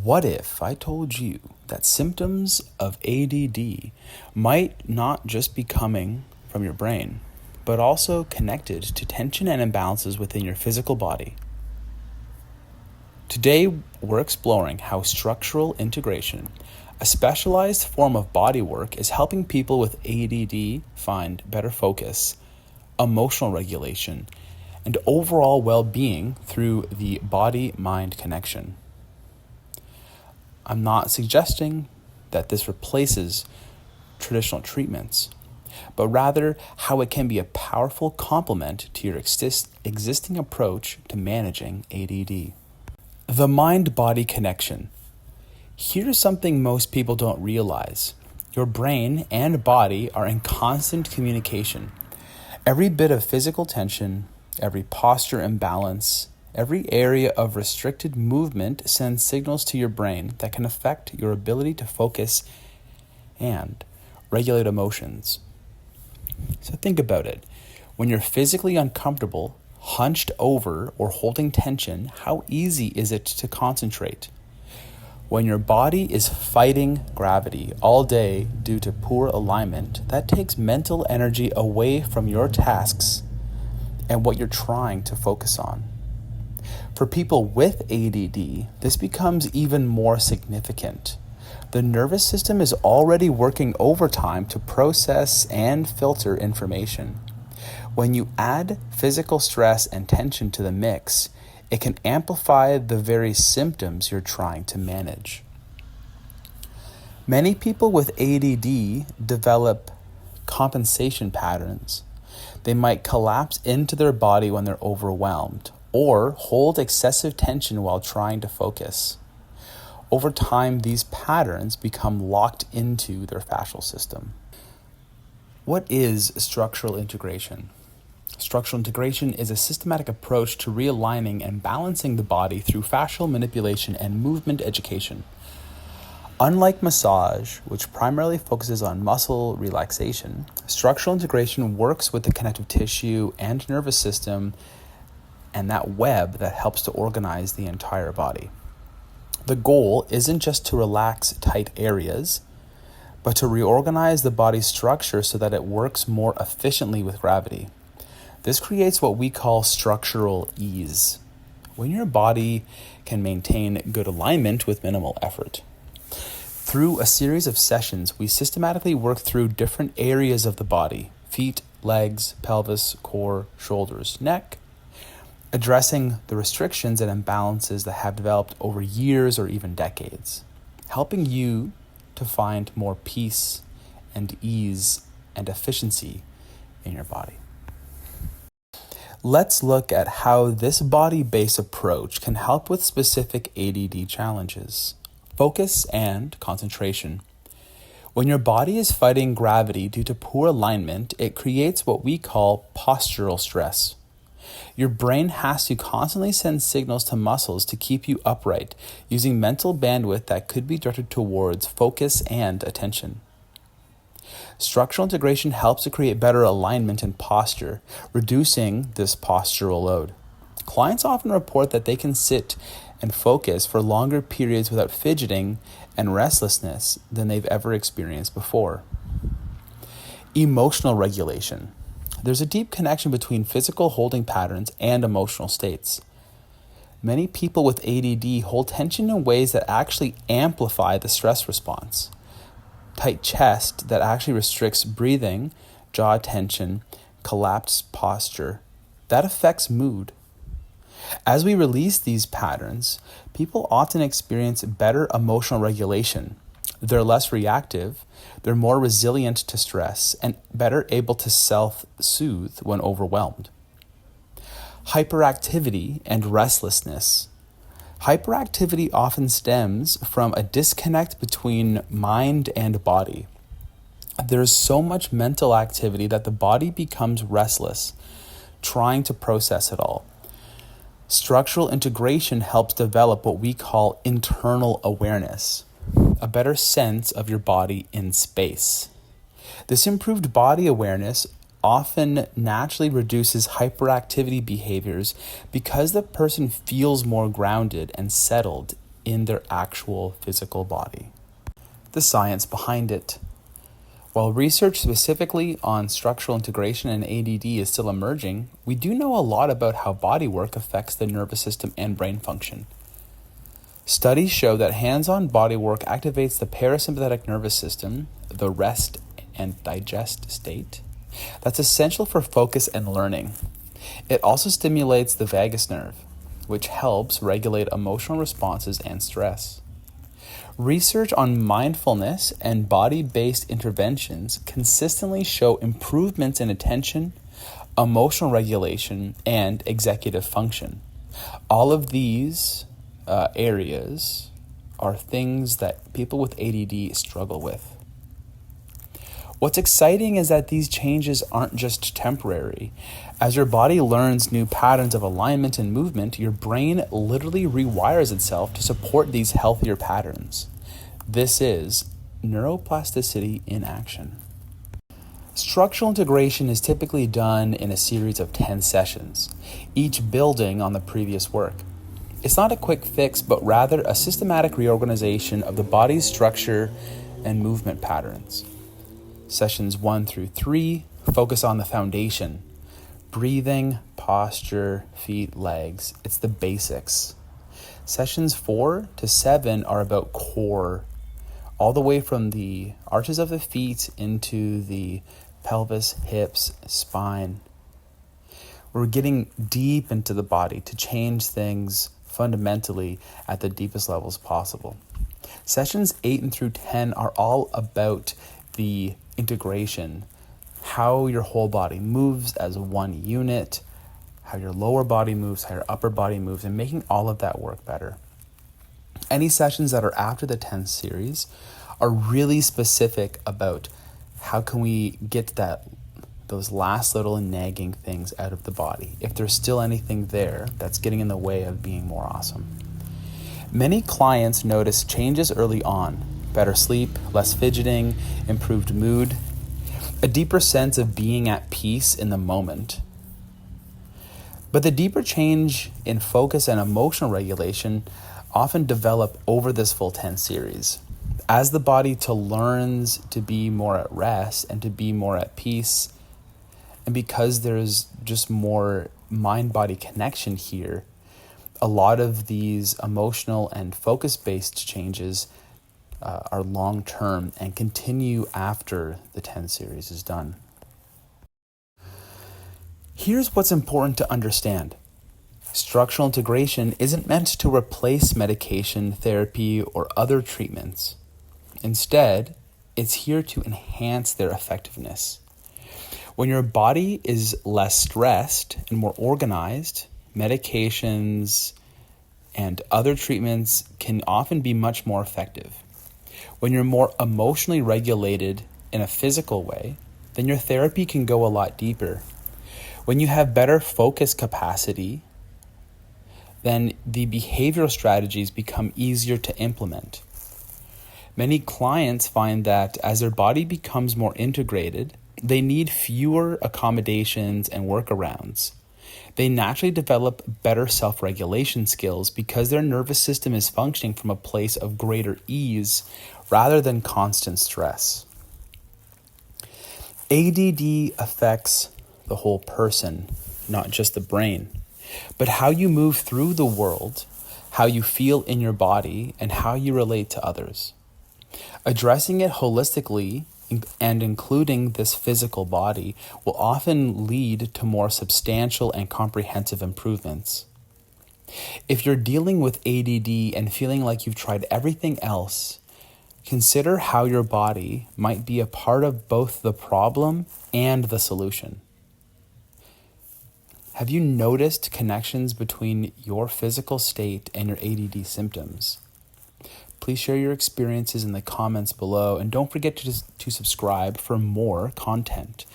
What if I told you that symptoms of ADD might not just be coming from your brain, but also connected to tension and imbalances within your physical body? Today, we're exploring how structural integration, a specialized form of bodywork, is helping people with ADD find better focus, emotional regulation, and overall well-being through the body-mind connection. I'm not suggesting that this replaces traditional treatments, but rather how it can be a powerful complement to your existing approach to managing ADD. The mind-body connection. Here's something most people don't realize. Your brain and body are in constant communication. Every bit of physical tension, every posture imbalance, every area of restricted movement sends signals to your brain that can affect your ability to focus and regulate emotions. So think about it. When you're physically uncomfortable, hunched over, or holding tension, how easy is it to concentrate? When your body is fighting gravity all day due to poor alignment, that takes mental energy away from your tasks and what you're trying to focus on. For people with ADD, this becomes even more significant. The nervous system is already working overtime to process and filter information. When you add physical stress and tension to the mix, it can amplify the very symptoms you're trying to manage. Many people with ADD develop compensation patterns. They might collapse into their body when they're overwhelmed, or hold excessive tension while trying to focus. Over time, these patterns become locked into their fascial system. What is structural integration? Structural integration is a systematic approach to realigning and balancing the body through fascial manipulation and movement education. Unlike massage, which primarily focuses on muscle relaxation, structural integration works with the connective tissue and nervous system and that web that helps to organize the entire body. The goal isn't just to relax tight areas, but to reorganize the body's structure so that it works more efficiently with gravity. This creates what we call structural ease, when your body can maintain good alignment with minimal effort. Through a series of sessions, we systematically work through different areas of the body: feet, legs, pelvis, core, shoulders, neck, addressing the restrictions and imbalances that have developed over years or even decades, helping you to find more peace and ease and efficiency in your body. Let's look at how this body-based approach can help with specific ADD challenges: focus and concentration. When your body is fighting gravity due to poor alignment, it creates what we call postural stress. Your brain has to constantly send signals to muscles to keep you upright, using mental bandwidth that could be directed towards focus and attention. Structural integration helps to create better alignment and posture, reducing this postural load. Clients often report that they can sit and focus for longer periods without fidgeting and restlessness than they've ever experienced before. Emotional regulation. There's a deep connection between physical holding patterns and emotional states. Many people with ADD hold tension in ways that actually amplify the stress response. Tight chest that actually restricts breathing, jaw tension, collapsed posture, that affects mood. As we release these patterns, people often experience better emotional regulation. They're less reactive, they're more resilient to stress, and better able to self-soothe when overwhelmed. Hyperactivity and restlessness. Hyperactivity often stems from a disconnect between mind and body. There's so much mental activity that the body becomes restless, trying to process it all. Structural integration helps develop what we call internal awareness, a better sense of your body in space. This improved body awareness often naturally reduces hyperactivity behaviors because the person feels more grounded and settled in their actual physical body. The science behind it. While research specifically on structural integration and ADD is still emerging, we do know a lot about how bodywork affects the nervous system and brain function. Studies show that hands-on bodywork activates the parasympathetic nervous system, the rest and digest state, that's essential for focus and learning. It also stimulates the vagus nerve, which helps regulate emotional responses and stress. Research on mindfulness and body-based interventions consistently show improvements in attention, emotional regulation, and executive function. All of these areas are things that people with ADD struggle with. What's exciting is that these changes aren't just temporary. As your body learns new patterns of alignment and movement, your brain literally rewires itself to support these healthier patterns. This is neuroplasticity in action. Structural integration is typically done in a series of 10 sessions, each building on the previous work. It's not a quick fix, but rather a systematic reorganization of the body's structure and movement patterns. Sessions 1 through 3 focus on the foundation: breathing, posture, feet, legs. It's the basics. Sessions 4 to 7 are about core, all the way from the arches of the feet into the pelvis, hips, spine. We're getting deep into the body to change things fundamentally at the deepest levels possible. Sessions 8 through 10 are all about the integration, how your whole body moves as one unit, how your lower body moves, how your upper body moves, and making all of that work better. Any sessions that are after the 10th series are really specific about how can we get those last little nagging things out of the body, if there's still anything there that's getting in the way of being more awesome. Many clients notice changes early on: better sleep, less fidgeting, improved mood, a deeper sense of being at peace in the moment. But the deeper change in focus and emotional regulation often develop over this full 10 series. As the body learns to be more at rest and to be more at peace, and because there's just more mind-body connection here, a lot of these emotional and focus-based changes are long-term and continue after the 10 series is done. Here's what's important to understand. Structural integration isn't meant to replace medication, therapy, or other treatments. Instead, it's here to enhance their effectiveness. When your body is less stressed and more organized, medications and other treatments can often be much more effective. When you're more emotionally regulated in a physical way, then your therapy can go a lot deeper. When you have better focus capacity, then the behavioral strategies become easier to implement. Many clients find that as their body becomes more integrated, they need fewer accommodations and workarounds. They naturally develop better self-regulation skills because their nervous system is functioning from a place of greater ease rather than constant stress. ADD affects the whole person, not just the brain, but how you move through the world, how you feel in your body, and how you relate to others. Addressing it holistically and including this physical body will often lead to more substantial and comprehensive improvements. If you're dealing with ADD and feeling like you've tried everything else, consider how your body might be a part of both the problem and the solution. Have you noticed connections between your physical state and your ADD symptoms? Please share your experiences in the comments below, and don't forget to subscribe for more content.